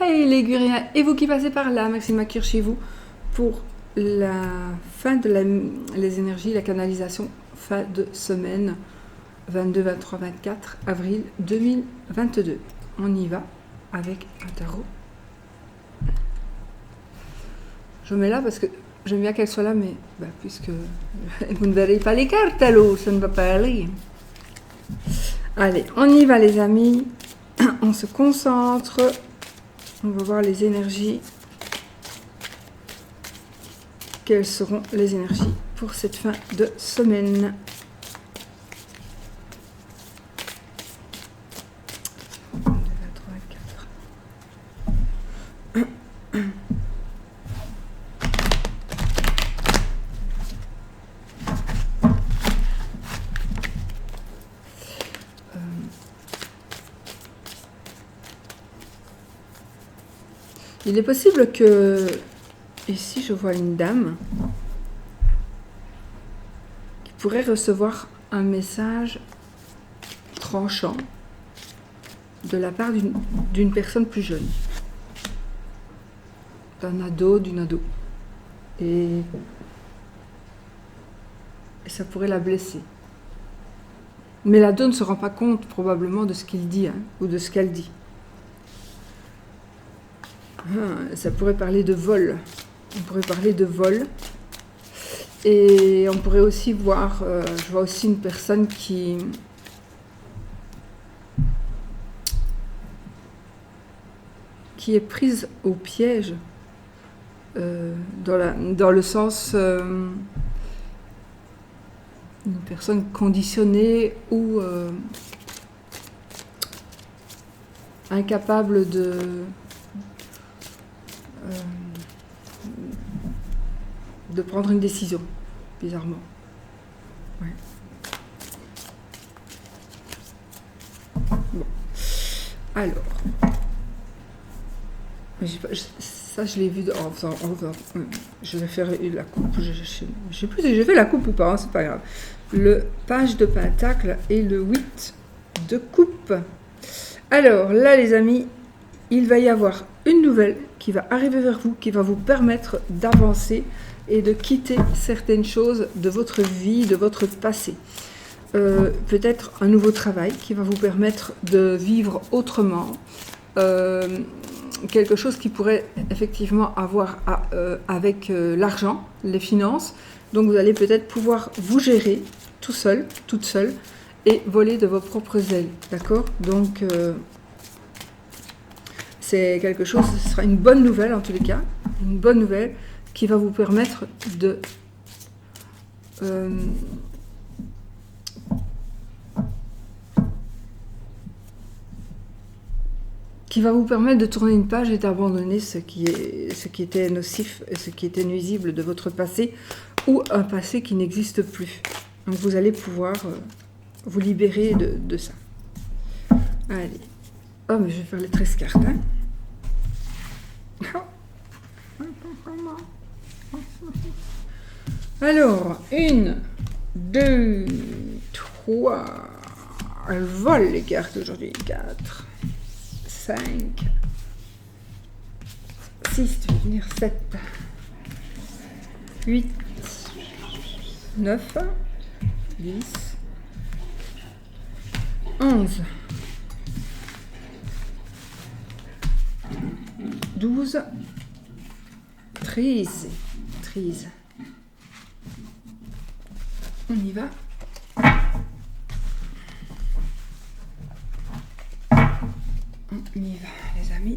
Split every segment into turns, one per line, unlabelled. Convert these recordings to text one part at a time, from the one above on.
Hey les Guriens, et vous qui passez par là, Maxima Cure chez vous, pour la fin de les énergies, la canalisation, fin de semaine 22, 23, 24 avril 2022. On y va avec un tarot. Je mets là parce que j'aime bien qu'elle soit là, mais puisque vous ne verrez pas les cartes, alors ça ne va pas aller. Allez, on y va les amis, on se concentre. On va voir les énergies. Quelles seront les énergies pour cette fin de semaine? Il est possible que, ici je vois une dame qui pourrait recevoir un message tranchant de la part d'une personne plus jeune, d'un ado, d'une ado. Et ça pourrait la blesser. Mais l'ado ne se rend pas compte probablement de ce qu'il dit ou de ce qu'elle dit. Ça pourrait parler de vol. On pourrait parler de vol. Et on pourrait aussi voir, je vois aussi une personne qui est prise au piège, dans le sens une personne conditionnée ou incapable de prendre une décision, bizarrement. Ouais. Bon. Alors, ça je l'ai vu en faisant. Je vais faire la coupe. Je sais plus si j'ai fait la coupe ou pas, c'est pas grave. Le page de pentacle et le 8 de coupe. Alors là, les amis, il va y avoir une nouvelle qui va arriver vers vous, qui va vous permettre d'avancer et de quitter certaines choses de votre vie, de votre passé. Peut-être un nouveau travail qui va vous permettre de vivre autrement. Quelque chose qui pourrait effectivement avoir avec l'argent, les finances. Donc vous allez peut-être pouvoir vous gérer tout seul, toute seule, et voler de vos propres ailes. D'accord ? Donc c'est quelque chose, ce sera une bonne nouvelle en tous les cas, une bonne nouvelle qui va vous permettre de tourner une page et d'abandonner ce qui était nocif et ce qui était nuisible de votre passé ou un passé qui n'existe plus. Donc vous allez pouvoir vous libérer de ça. Allez. Oh, mais je vais faire les 13 cartes. Alors, 1, 2, 3. Elles volent les cartes aujourd'hui. 4, 5, 6, tu vas venir 7, 8, 9, 10, 11, 12, 13. On y va. On y va, les amis.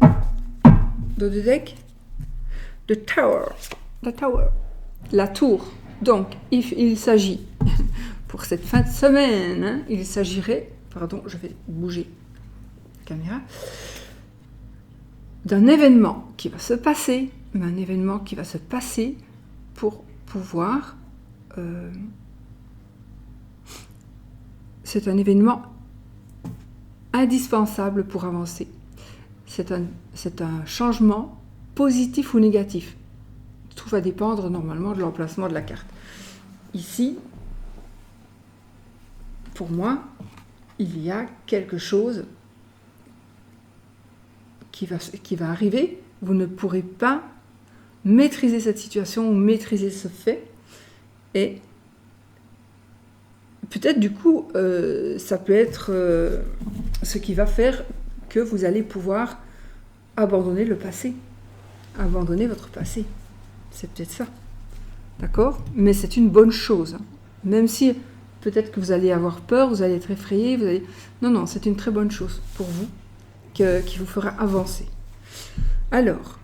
Dans le deck, The Tower. La tour. Donc, il s'agit, pour cette fin de semaine, il s'agirait, pardon, je vais bouger la caméra, d'un événement qui va se passer, mais un événement qui va se passer pour pouvoir... c'est un événement indispensable pour avancer. C'est un changement positif ou négatif. Tout va dépendre normalement de l'emplacement de la carte. Ici, pour moi, il y a quelque chose qui va arriver, vous ne pourrez pas maîtriser cette situation ou maîtriser ce fait. Et peut-être du coup, ça peut être ce qui va faire que vous allez pouvoir abandonner le passé, abandonner votre passé. C'est peut-être ça, d'accord? Mais c'est une bonne chose, même si peut-être que vous allez avoir peur, vous allez être effrayé, non, c'est une très bonne chose pour vous, qui vous fera avancer. Alors,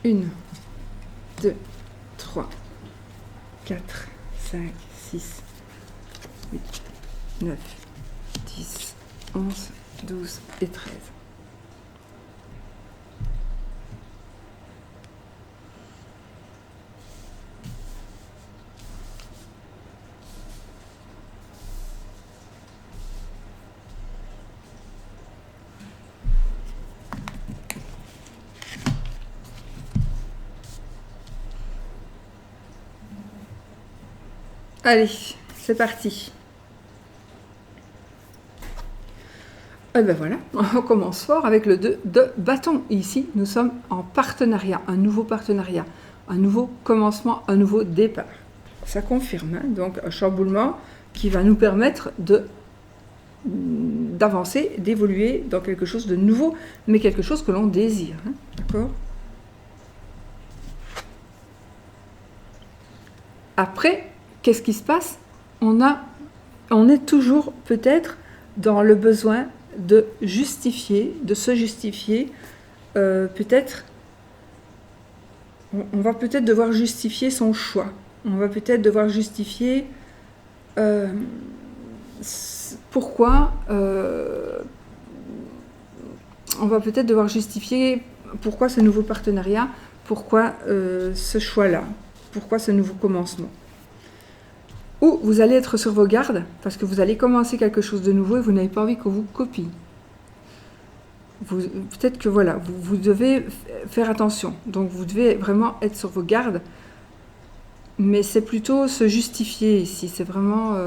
1, 2, 3, 4, 5, 6, 8, 9, 10, 11, 12 et 13. Allez, c'est parti. Et ben voilà, on commence fort avec le 2 de bâton. Ici, nous sommes en partenariat, un nouveau partenariat, un nouveau commencement, un nouveau départ. Ça confirme, hein, donc un chamboulement qui va nous permettre d'avancer, d'évoluer dans quelque chose de nouveau, mais quelque chose que l'on désire. Hein, d'accord ? Après, qu'est-ce qui se passe ? On est toujours peut-être dans le besoin de justifier, de se justifier. Peut-être, on va peut-être devoir justifier son choix. On va peut-être devoir justifier pourquoi. On va peut-être devoir justifier pourquoi ce nouveau partenariat, pourquoi ce choix-là, pourquoi ce nouveau commencement. Ou vous allez être sur vos gardes parce que vous allez commencer quelque chose de nouveau et vous n'avez pas envie qu'on vous copie. Peut-être que voilà, vous devez faire attention. Donc vous devez vraiment être sur vos gardes. Mais c'est plutôt se justifier ici. C'est vraiment...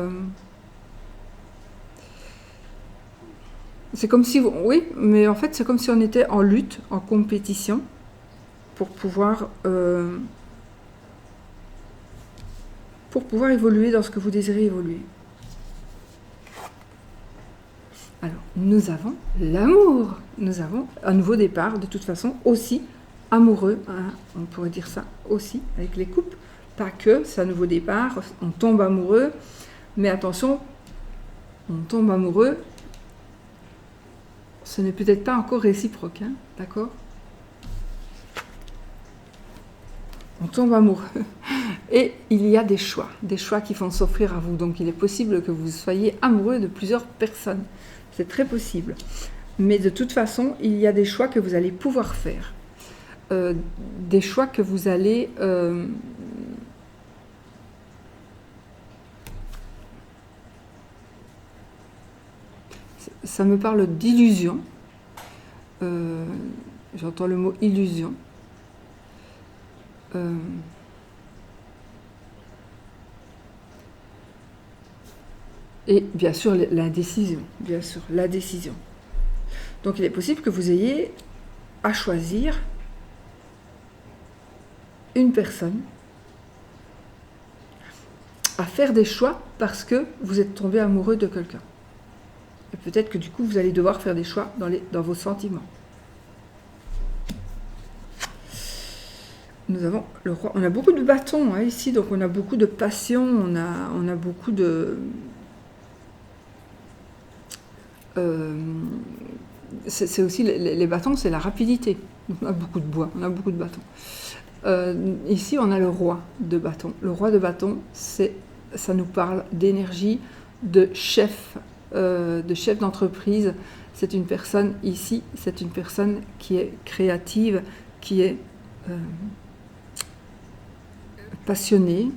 c'est comme si... Oui, mais en fait c'est comme si on était en lutte, en compétition pour pouvoir évoluer dans ce que vous désirez évoluer. Alors, nous avons l'amour. Nous avons un nouveau départ, de toute façon, aussi amoureux. Hein, on pourrait dire ça aussi avec les couples. Pas que, c'est un nouveau départ, on tombe amoureux. Mais attention, on tombe amoureux, ce n'est peut-être pas encore réciproque, hein, d'accord ? On tombe amoureux. Et il y a des choix qui vont s'offrir à vous. Donc il est possible que vous soyez amoureux de plusieurs personnes. C'est très possible. Mais de toute façon, il y a des choix que vous allez pouvoir faire. Des choix que vous allez... ça me parle d'illusion. J'entends le mot illusion. Et bien sûr la décision, Donc il est possible que vous ayez à choisir une personne, à faire des choix parce que vous êtes tombé amoureux de quelqu'un. Et peut-être que du coup vous allez devoir faire des choix dans vos sentiments. Nous avons le roi. On a beaucoup de bâtons hein, ici, donc on a beaucoup de passion, on a beaucoup de... c'est aussi les bâtons, c'est la rapidité. On a beaucoup de bois, on a beaucoup de bâtons. Ici, on a le roi de bâton. Le roi de bâton, ça nous parle d'énergie, de chef d'entreprise. C'est une personne ici, c'est une personne qui est créative, qui est passionnée,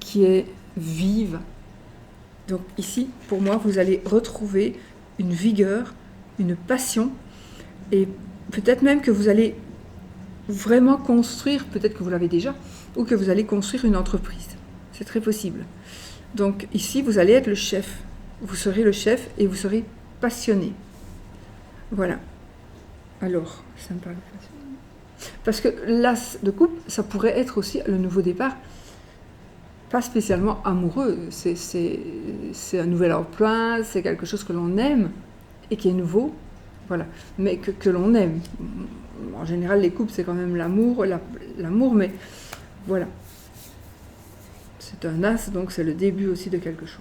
qui est vive. Donc ici, pour moi, vous allez retrouver une vigueur, une passion, et peut-être même que vous allez vraiment construire, peut-être que vous l'avez déjà, ou que vous allez construire une entreprise. C'est très possible. Donc ici, vous allez être le chef. Vous serez le chef et vous serez passionné. Voilà. Alors, ça me parle passionné. Parce que l'as de coupe, ça pourrait être aussi le nouveau départ, pas spécialement amoureux. C'est un nouvel emploi, c'est quelque chose que l'on aime et qui est nouveau, voilà. Mais que l'on aime. En général, les couples, c'est quand même l'amour, mais voilà. C'est un as, donc c'est le début aussi de quelque chose.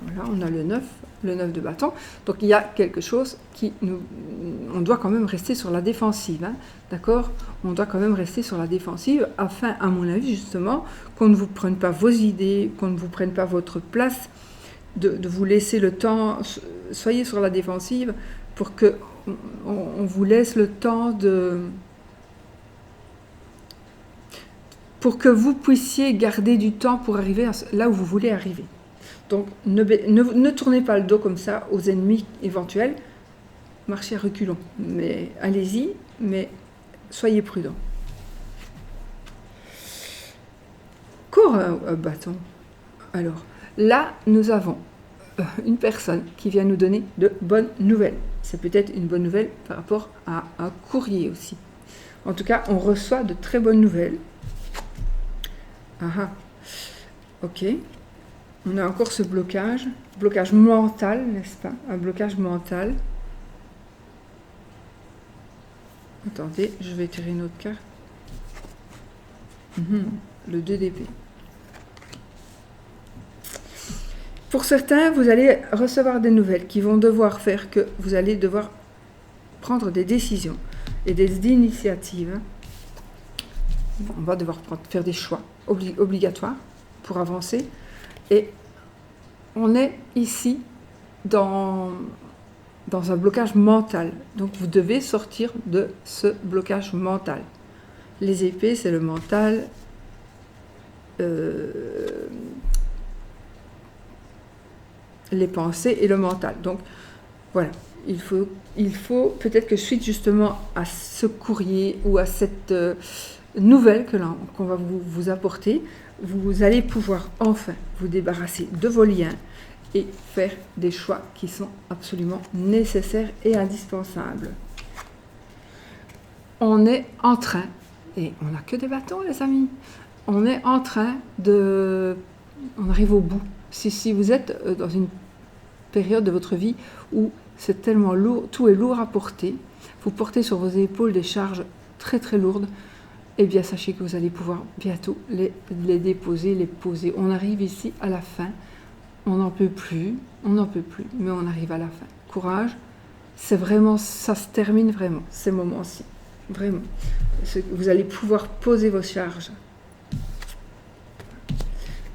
Voilà, on a le 9 de bâton. Donc il y a quelque chose on doit quand même rester sur la défensive, hein, d'accord? On doit quand même rester sur la défensive afin, à mon avis, justement, qu'on ne vous prenne pas vos idées, qu'on ne vous prenne pas votre place, de vous laisser le temps. Soyez sur la défensive pour que on vous laisse le temps pour que vous puissiez garder du temps pour arriver là où vous voulez arriver. Donc, ne tournez pas le dos comme ça aux ennemis éventuels. Marchez à reculons. Mais allez-y, mais soyez prudents. Encore un bâton. Alors, là, nous avons une personne qui vient nous donner de bonnes nouvelles. C'est peut-être une bonne nouvelle par rapport à un courrier aussi. En tout cas, on reçoit de très bonnes nouvelles. Ah, ok. On a encore ce blocage mental, n'est-ce pas? Un blocage mental. Attendez, je vais tirer une autre carte. Le 2 d'épée. Pour certains, vous allez recevoir des nouvelles qui vont devoir faire que vous allez devoir prendre des décisions et des initiatives. On va devoir faire des choix obligatoires pour avancer. Et on est ici dans un blocage mental. Donc vous devez sortir de ce blocage mental. Les épées, c'est le mental. Les pensées et le mental. Donc voilà, il faut peut-être que suite justement à ce courrier ou à cette nouvelle qu'on va vous apporter, vous allez pouvoir enfin vous débarrasser de vos liens et faire des choix qui sont absolument nécessaires et indispensables. On est en train, et on n'a que des bâtons les amis, on est en train on arrive au bout. Si vous êtes dans une période de votre vie où c'est tellement lourd, tout est lourd à porter, vous portez sur vos épaules des charges très très lourdes, eh bien sachez que vous allez pouvoir bientôt les déposer, les poser. On arrive ici à la fin, on n'en peut plus, mais on arrive à la fin. Courage, c'est vraiment, ça se termine vraiment, ces moments-ci, vraiment. Vous allez pouvoir poser vos charges.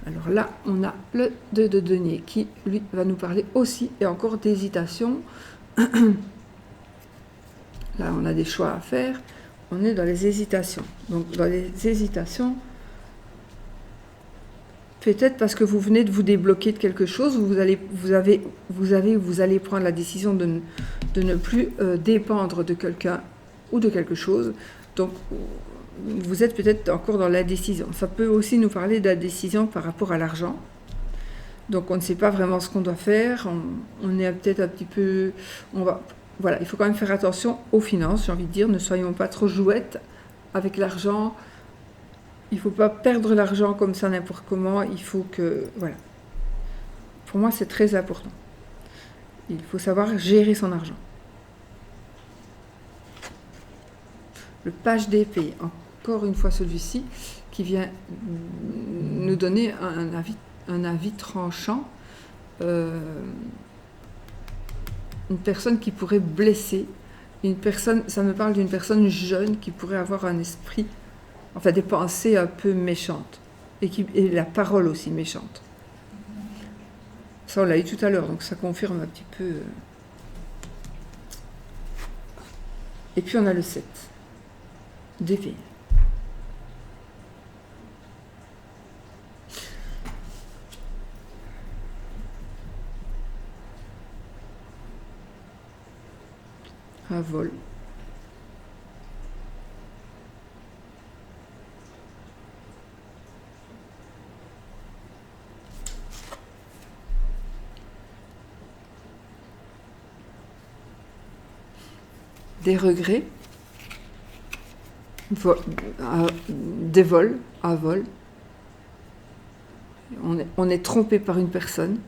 Alors là, on a le 2 de denier qui, lui, va nous parler aussi, et encore d'hésitation. Là, on a des choix à faire. On est dans les hésitations. Donc, dans les hésitations, peut-être parce que vous venez de vous débloquer de quelque chose, vous allez prendre la décision de ne plus dépendre de quelqu'un ou de quelque chose. Donc, vous êtes peut-être encore dans l'indécision. Ça peut aussi nous parler d'indécision par rapport à l'argent. Donc, on ne sait pas vraiment ce qu'on doit faire. On est peut-être un petit peu... Voilà, il faut quand même faire attention aux finances, j'ai envie de dire. Ne soyons pas trop jouettes avec l'argent. Il ne faut pas perdre l'argent comme ça n'importe comment. Il faut que... Voilà. Pour moi, c'est très important. Il faut savoir gérer son argent. Le page d'épée, encore une fois celui-ci, qui vient nous donner un avis tranchant. Une personne qui pourrait blesser, ça me parle d'une personne jeune qui pourrait avoir un esprit, enfin des pensées un peu méchantes, et la parole aussi méchante. Ça, on l'a eu tout à l'heure, donc ça confirme un petit peu. Et puis on a le 7 d'épée. Un vol. des regrets, des vols, à vol. On est trompé par une personne.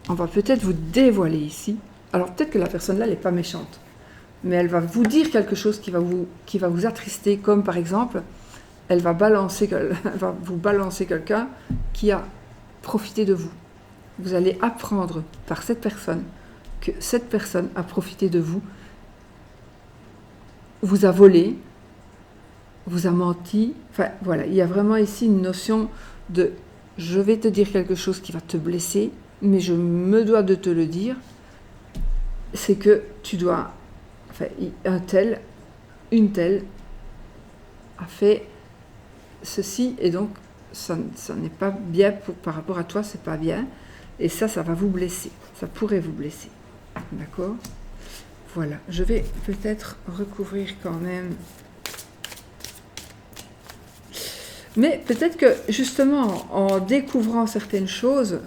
On va peut-être vous dévoiler ici. Alors peut-être que la personne là, elle n'est pas méchante, mais elle va vous dire quelque chose qui va vous attrister, comme par exemple, elle va vous balancer quelqu'un qui a profité de vous. Vous allez apprendre par cette personne que cette personne a profité de vous, vous a volé, vous a menti. Enfin voilà, il y a vraiment ici une notion de je vais te dire quelque chose qui va te blesser, mais je me dois de te le dire. C'est que tu dois, enfin, une telle a fait ceci, et donc ça n'est pas bien par rapport à toi, c'est pas bien, et ça va vous blesser, ça pourrait vous blesser, d'accord? Voilà, je vais peut-être recouvrir quand même, mais peut-être que justement en découvrant certaines choses,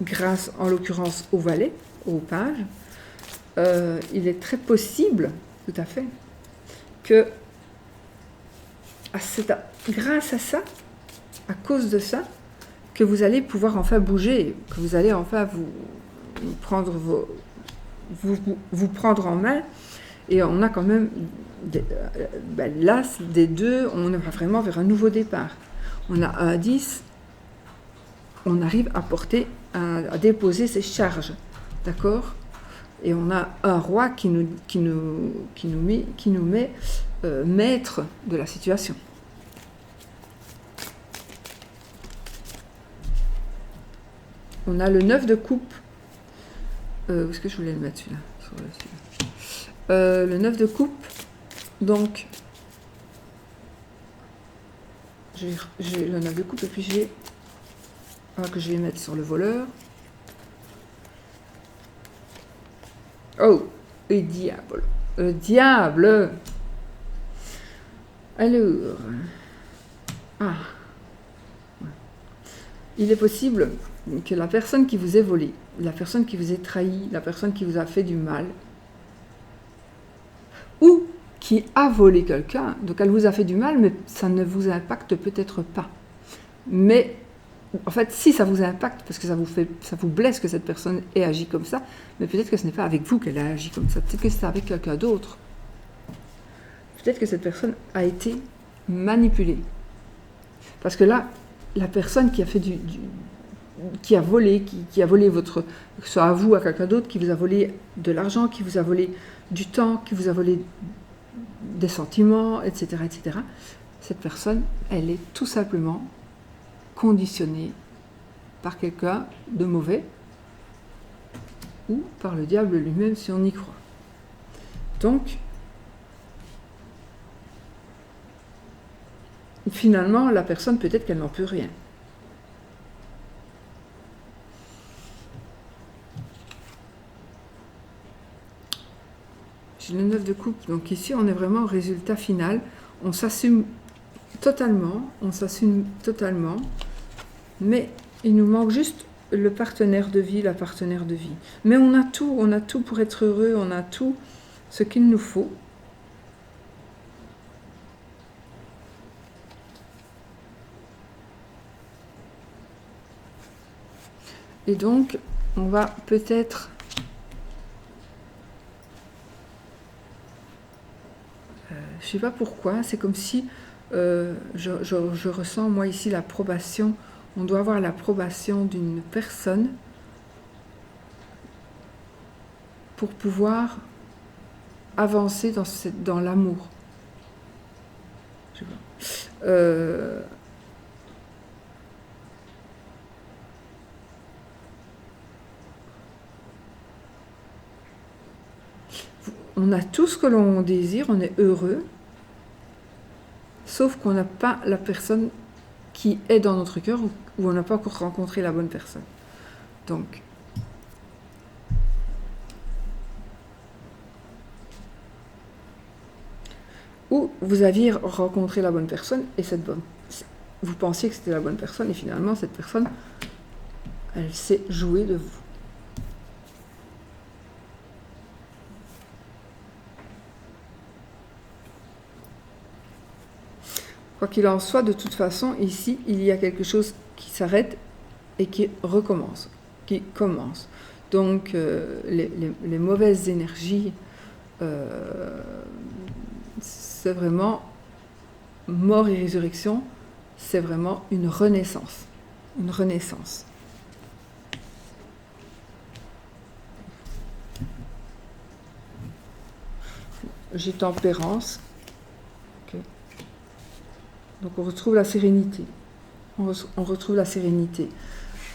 grâce en l'occurrence au valet, au page, il est très possible, tout à fait, que grâce à ça, à cause de ça, que vous allez pouvoir enfin bouger, que vous allez enfin vous prendre en main. Et on a quand même, là, des deux, on va vraiment vers un nouveau départ. On a un 10, on arrive à déposer ses charges, d'accord? Et on a un roi qui nous met maître de la situation. On a le 9 de coupe. Où est-ce que je voulais le mettre celui-là? Le 9 de coupe. Donc, j'ai le 9 de coupe et puis j'ai que je vais mettre sur le voleur. Oh, le diable. Le diable. Alors. Ah. Il est possible que la personne qui vous ait volé, la personne qui vous ait trahi, la personne qui vous a fait du mal, ou qui a volé quelqu'un, donc elle vous a fait du mal, mais ça ne vous impacte peut-être pas. Mais en fait, si ça vous impacte, parce que ça vous blesse que cette personne ait agi comme ça, mais peut-être que ce n'est pas avec vous qu'elle a agi comme ça, peut-être que c'est avec quelqu'un d'autre. Peut-être que cette personne a été manipulée. Parce que là, la personne qui a fait qui a volé votre, que ce soit à vous, à quelqu'un d'autre, qui vous a volé de l'argent, qui vous a volé du temps, qui vous a volé des sentiments, etc., etc., cette personne, elle est tout simplement conditionnée par quelqu'un de mauvais ou par le diable lui-même si on y croit. Donc, finalement, la personne, peut-être qu'elle n'en peut rien. J'ai le 9 de coupe, donc ici on est vraiment au résultat final. On s'assume totalement, mais il nous manque juste le partenaire de vie, la partenaire de vie. Mais on a tout pour être heureux, on a tout ce qu'il nous faut. Et donc, on va peut-être... je ne sais pas pourquoi, c'est comme si je ressens, moi ici, l'approbation. On doit avoir l'approbation d'une personne pour pouvoir avancer dans l'amour. Je sais pas. On a tout ce que l'on désire, on est heureux, sauf qu'on n'a pas la personne qui est dans notre cœur ou on n'a pas encore rencontré la bonne personne. Donc, ou vous aviez rencontré la bonne personne et vous pensiez que c'était la bonne personne et finalement cette personne Elle sait jouer de vous. Quoi qu'il en soit, de toute façon, ici, il y a quelque chose qui s'arrête et qui recommence, qui commence. Donc, les mauvaises énergies, c'est vraiment mort et résurrection, c'est vraiment une renaissance. Une renaissance. J'ai tempérance. Okay. Donc on retrouve la sérénité. On retrouve la sérénité.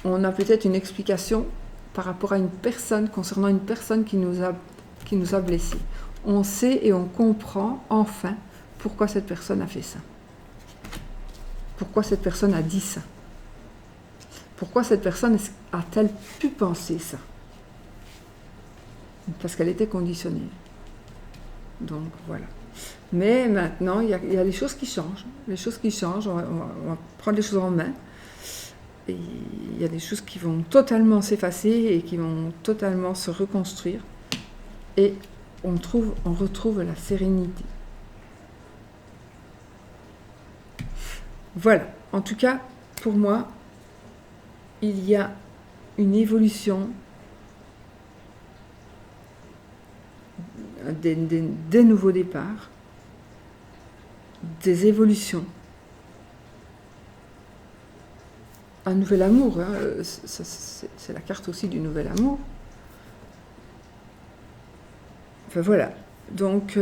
On a peut-être une explication par rapport à une personne, concernant une personne qui nous a blessés. On sait et on comprend enfin pourquoi cette personne a fait ça. Pourquoi cette personne a dit ça. Pourquoi cette personne a-t-elle pu penser ça? Parce qu'elle était conditionnée. Donc voilà. Mais maintenant, il y a des choses qui changent. Les choses qui changent, on va prendre les choses en main. Et il y a des choses qui vont totalement s'effacer et qui vont totalement se reconstruire. Et on retrouve la sérénité. Voilà. En tout cas, pour moi, il y a une évolution des nouveaux départs, des évolutions. Un nouvel amour, hein, c'est la carte aussi du nouvel amour. Enfin voilà, donc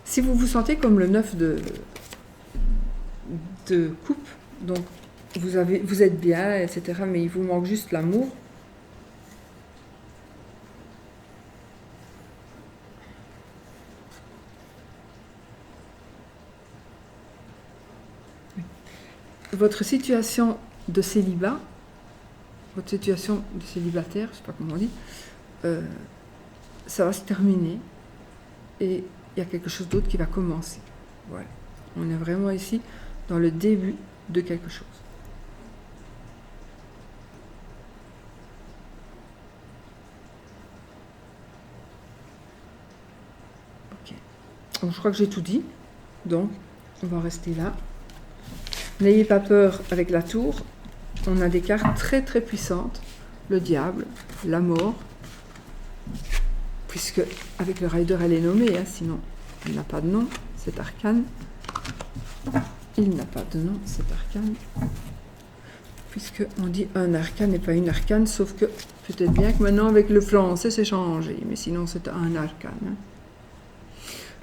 si vous vous sentez comme le 9 de coupe, donc vous êtes bien, etc., mais il vous manque juste l'amour. Votre situation de célibat, votre situation de célibataire, je ne sais pas comment on dit, ça va se terminer et il y a quelque chose d'autre qui va commencer. Voilà. On est vraiment ici dans le début de quelque chose. Ok. Donc, je crois que j'ai tout dit. Donc, on va rester là. N'ayez pas peur avec la tour. On a des cartes très très puissantes. Le diable, la mort. Puisque avec le rider, elle est nommée, hein, sinon il n'a pas de nom, cet arcane. Il n'a pas de nom, cet arcane. Puisque on dit un arcane et pas une arcane, sauf que peut-être bien que maintenant avec le français c'est changé, mais sinon c'est un arcane. Hein.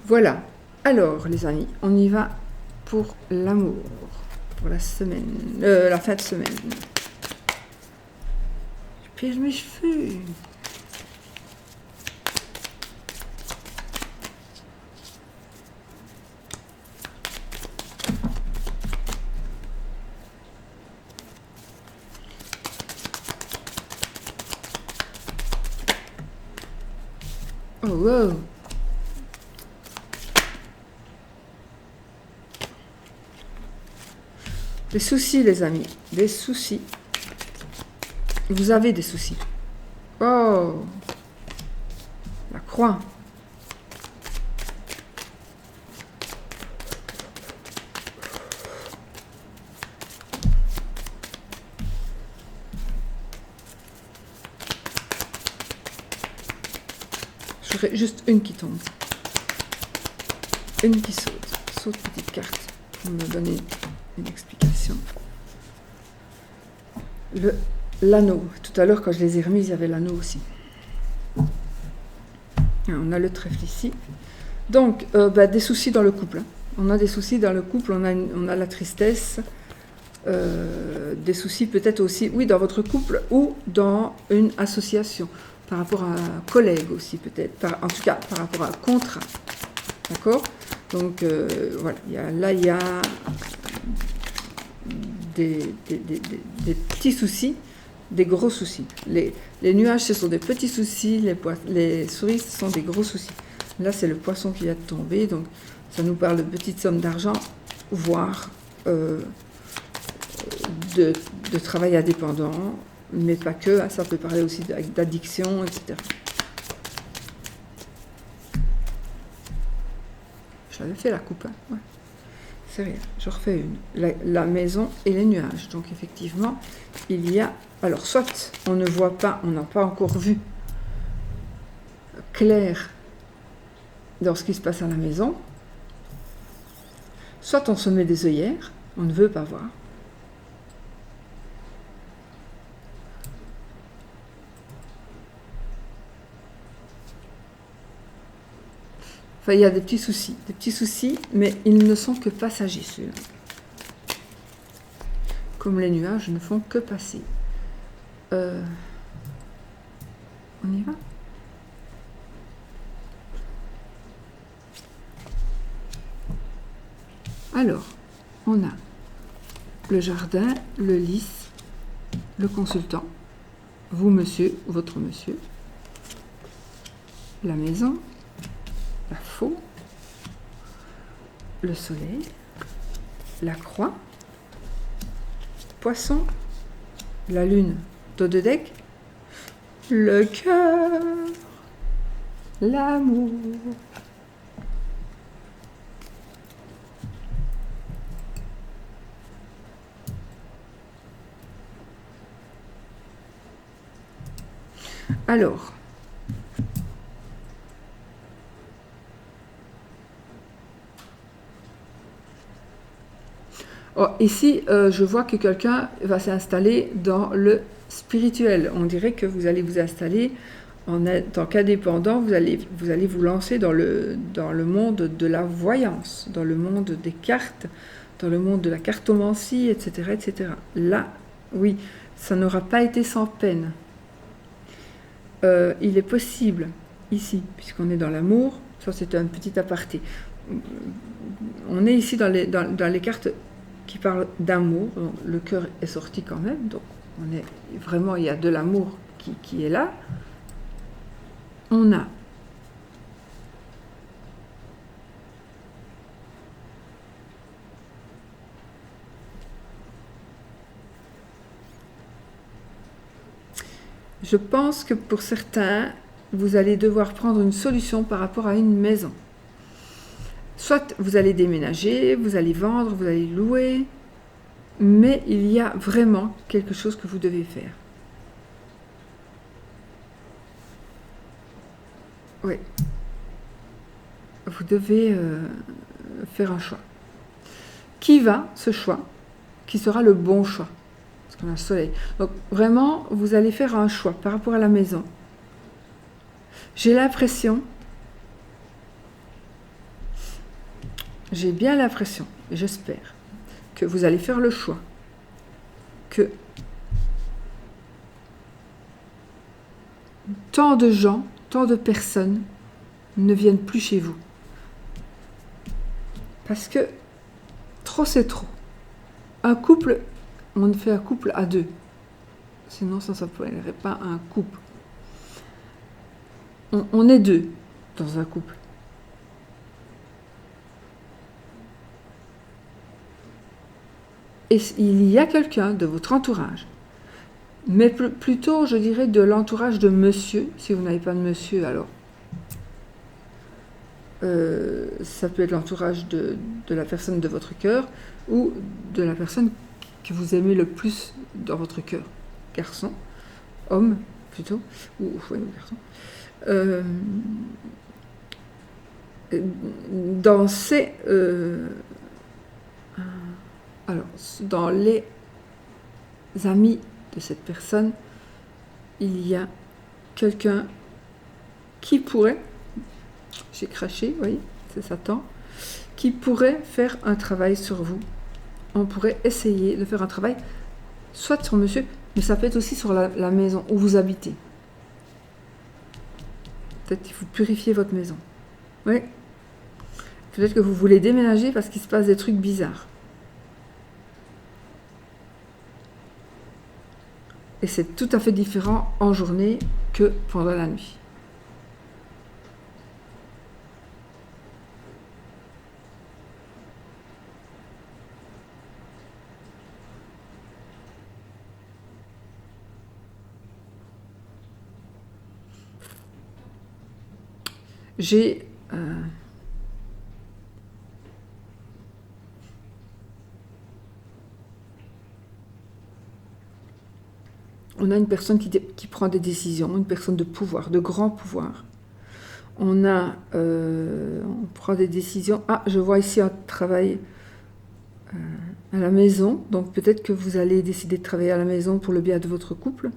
Voilà. Alors les amis, on y va pour l'amour, pour la semaine, la fin de semaine. Je perds mes cheveux. Oh wow. Des soucis, les amis, des soucis. Vous avez des soucis. Oh, la croix. J'aurais juste une qui tombe. Une qui saute. Saute, petite carte, pour me donner une explication. L'anneau. Tout à l'heure, quand je les ai remis, il y avait l'anneau aussi. On a le trèfle ici. Donc, des soucis dans le couple. Hein. On a des soucis dans le couple, on a la tristesse, des soucis peut-être aussi, oui, dans votre couple ou dans une association, par rapport à un collègue aussi peut-être, en tout cas par rapport à un contrat. D'accord ? Donc, voilà, il y a des petits soucis, des gros soucis. Les nuages, ce sont des petits soucis, les souris, ce sont des gros soucis. Là, c'est le poisson qui vient de tomber, donc ça nous parle de petites sommes d'argent, voire de travail indépendant, mais pas que, hein, ça peut parler aussi d'addiction, etc. J'avais fait la coupe, hein. Ouais. C'est rien, je refais une. La maison et les nuages. Donc effectivement, il y a... Alors, soit on ne voit pas, on n'a pas encore vu clair dans ce qui se passe à la maison, soit on se met des œillères, on ne veut pas voir. Enfin, il y a des petits soucis, mais ils ne sont que passagers, ceux-là. Comme les nuages ne font que passer. On y va? Alors, on a le jardin, le lys, le consultant, vous monsieur, votre monsieur, la maison, la faux, le soleil, la croix, poisson, la lune, dos de deck, le cœur, l'amour. Alors, ici, je vois que quelqu'un va s'installer dans le spirituel. On dirait que vous allez vous installer en tant qu'indépendant, vous allez vous lancer dans le monde de la voyance, dans le monde des cartes, dans le monde de la cartomancie, etc., etc. Là, oui, ça n'aura pas été sans peine. Il est possible, ici, puisqu'on est dans l'amour, ça c'est un petit aparté, on est ici dans les cartes qui parlent d'amour, le cœur est sorti quand même, donc on est vraiment, il y a de l'amour qui est là. On a je pense que pour certains, vous allez devoir prendre une solution par rapport à une maison. Soit vous allez déménager, vous allez vendre, vous allez louer, mais il y a vraiment quelque chose que vous devez faire. Oui. Vous devez faire un choix. Qui va, ce choix, qui sera le bon choix? Parce qu'on a le soleil. Donc vraiment, vous allez faire un choix par rapport à la maison. J'ai l'impression, j'ai bien l'impression, et j'espère, que vous allez faire le choix, que tant de gens, tant de personnes ne viennent plus chez vous. Parce que trop c'est trop. Un couple, on fait un couple à deux. Sinon ça ne s'appellerait pas un couple. On est deux dans un couple. Et il y a quelqu'un de votre entourage, mais plutôt, je dirais, de l'entourage de monsieur. Si vous n'avez pas de monsieur, alors ça peut être l'entourage de la personne de votre cœur ou de la personne que vous aimez le plus dans votre cœur. Garçon, homme plutôt, ou ouais, garçon. Dans ces... alors, dans les amis de cette personne, il y a quelqu'un qui pourrait, j'ai craché, vous voyez, c'est Satan, qui pourrait faire un travail sur vous. On pourrait essayer de faire un travail, soit sur monsieur, mais ça peut être aussi sur la maison où vous habitez. Peut-être qu'il faut purifier votre maison. Oui. Peut-être que vous voulez déménager parce qu'il se passe des trucs bizarres. Et c'est tout à fait différent en journée que pendant la nuit. J'ai on a une personne qui prend des décisions, une personne de pouvoir, de grand pouvoir. On prend des décisions. Ah, je vois ici un travail à la maison, donc peut-être que vous allez décider de travailler à la maison pour le bien de votre couple.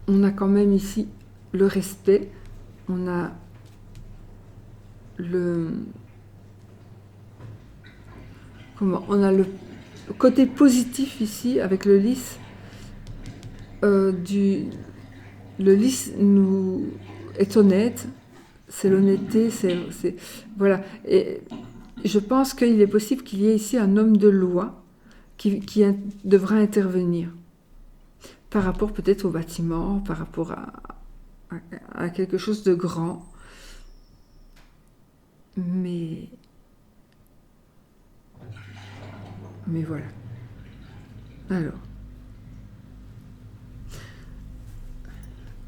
On a quand même ici le respect, on a on a le côté positif ici avec le lys. Le lys nous est honnête, c'est l'honnêteté, voilà. Et je pense qu'il est possible qu'il y ait ici un homme de loi qui devra intervenir par rapport peut-être au bâtiment, par rapport à quelque chose de grand. Mais voilà. Alors,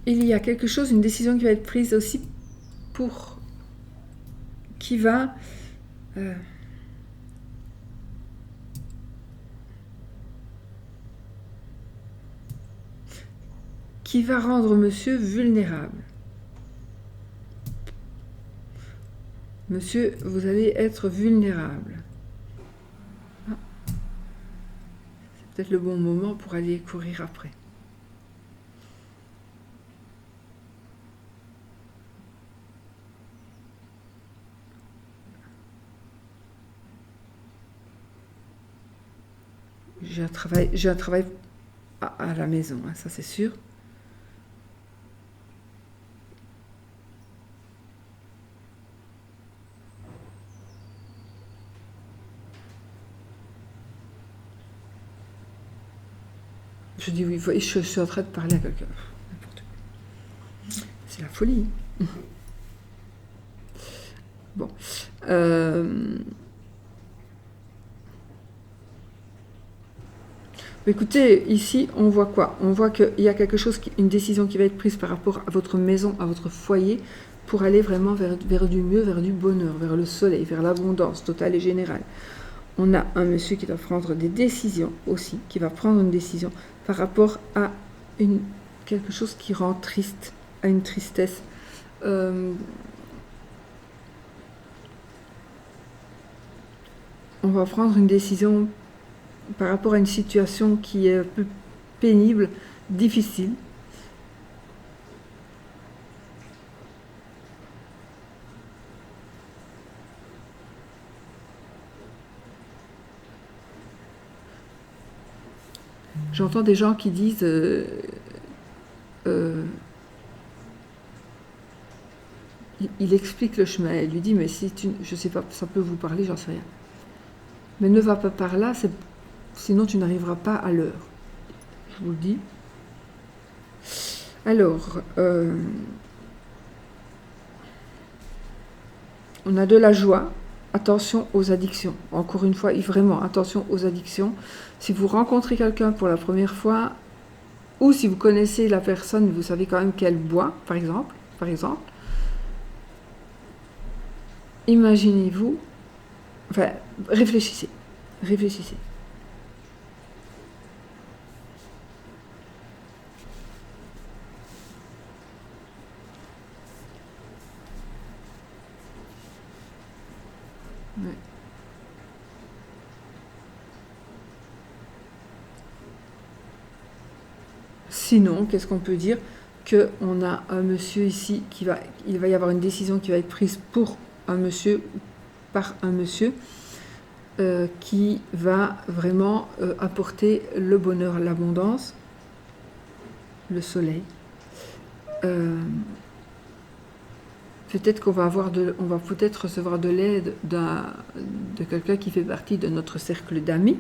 il y a quelque chose, une décision qui va être prise aussi qui va rendre monsieur vulnérable. Monsieur, vous allez être vulnérable. C'est peut-être le bon moment pour aller courir après. J'ai un travail à la maison, hein, ça c'est sûr. Je dis oui, je suis en train de parler à quelqu'un. N'importe quoi. C'est la folie. Bon. Écoutez, ici, on voit quoi? On voit qu'il y a quelque chose, une décision qui va être prise par rapport à votre maison, à votre foyer, pour aller vraiment vers du mieux, vers du bonheur, vers le soleil, vers l'abondance totale et générale. On a un monsieur qui doit prendre des décisions aussi, qui va prendre une décision par rapport à quelque chose qui rend triste, à une tristesse. On va prendre une décision par rapport à une situation qui est un peu pénible, difficile. J'entends des gens qui disent il explique le chemin, il lui dit mais si je sais pas, ça peut vous parler, j'en sais rien. Mais ne va pas par là, sinon tu n'arriveras pas à l'heure. Je vous le dis. Alors, on a de la joie. Attention aux addictions. Encore une fois, vraiment, attention aux addictions. Si vous rencontrez quelqu'un pour la première fois, ou si vous connaissez la personne, vous savez quand même qu'elle boit, par exemple, imaginez-vous, enfin, réfléchissez. Ouais. Sinon, qu'est-ce qu'on peut dire? Qu'on a un monsieur ici il va y avoir une décision qui va être prise pour un monsieur, par un monsieur, qui va vraiment apporter le bonheur, l'abondance, le soleil. peut-être qu'on va on va peut-être recevoir de l'aide de quelqu'un qui fait partie de notre cercle d'amis.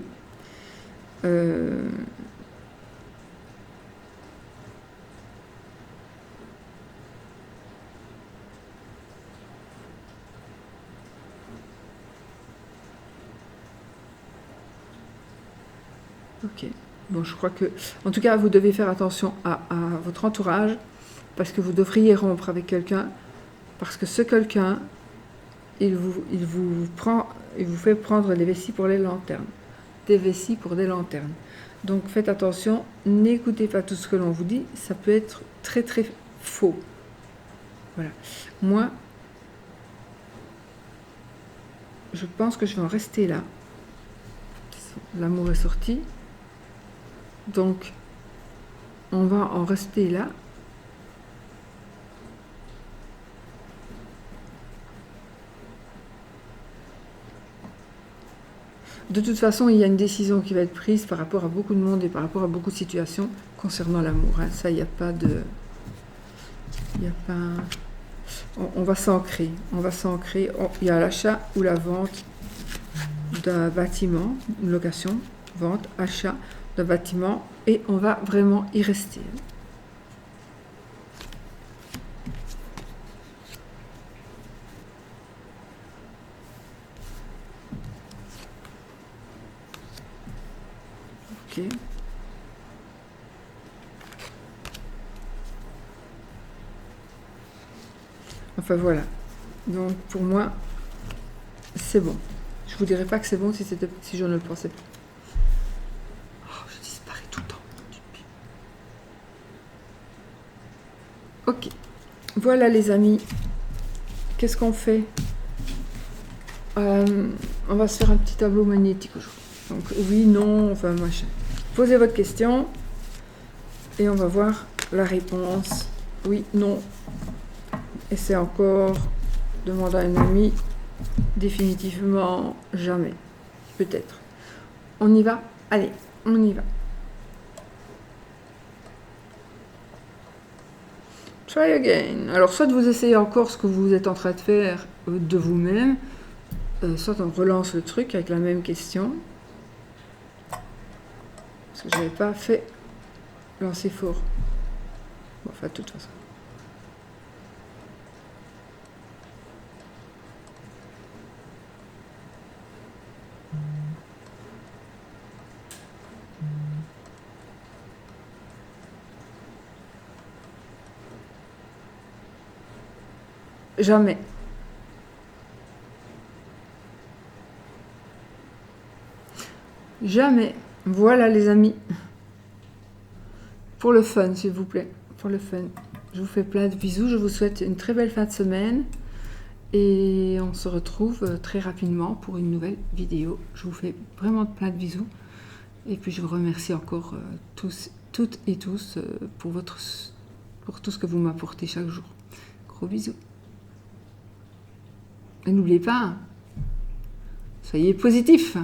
Ok. Bon, je crois que, en tout cas, vous devez faire attention à votre entourage, parce que vous devriez rompre avec quelqu'un, parce que ce quelqu'un, il vous fait prendre des vessies pour les lanternes. Des vessies pour des lanternes. Donc faites attention, n'écoutez pas tout ce que l'on vous dit, ça peut être très très faux. Voilà. Moi, je pense que je vais en rester là. L'amour est sorti. Donc, on va en rester là. De toute façon, il y a une décision qui va être prise par rapport à beaucoup de monde et par rapport à beaucoup de situations concernant l'amour. Hein. Ça, il n'y a pas de... On va s'ancrer. On va s'ancrer. Il y a l'achat ou la vente d'un bâtiment, une location, vente, achat d'un bâtiment, et on va vraiment y rester. Ok. Enfin voilà. Donc pour moi, c'est bon. Je vous dirais pas que c'est bon si je ne le pensais pas. Oh, je disparais tout le temps. Ok. Voilà les amis. Qu'est-ce qu'on fait? On va se faire un petit tableau magnétique aujourd'hui. Donc oui, non, enfin machin. Posez votre question et on va voir la réponse. Oui, non. Et c'est encore demander à un ami. Définitivement jamais. Peut-être. On y va? Allez, on y va. Try again. Alors, soit vous essayez encore ce que vous êtes en train de faire de vous-même, soit on relance le truc avec la même question. Parce que je n'avais pas fait lancer fort. Bon, enfin, de toute façon. Jamais. Jamais. Voilà les amis. Pour le fun, s'il vous plaît. Pour le fun. Je vous fais plein de bisous. Je vous souhaite une très belle fin de semaine. Et on se retrouve très rapidement pour une nouvelle vidéo. Je vous fais vraiment plein de bisous. Et puis je vous remercie encore toutes et tous pour tout ce que vous m'apportez chaque jour. Gros bisous. Et n'oubliez pas, soyez positifs.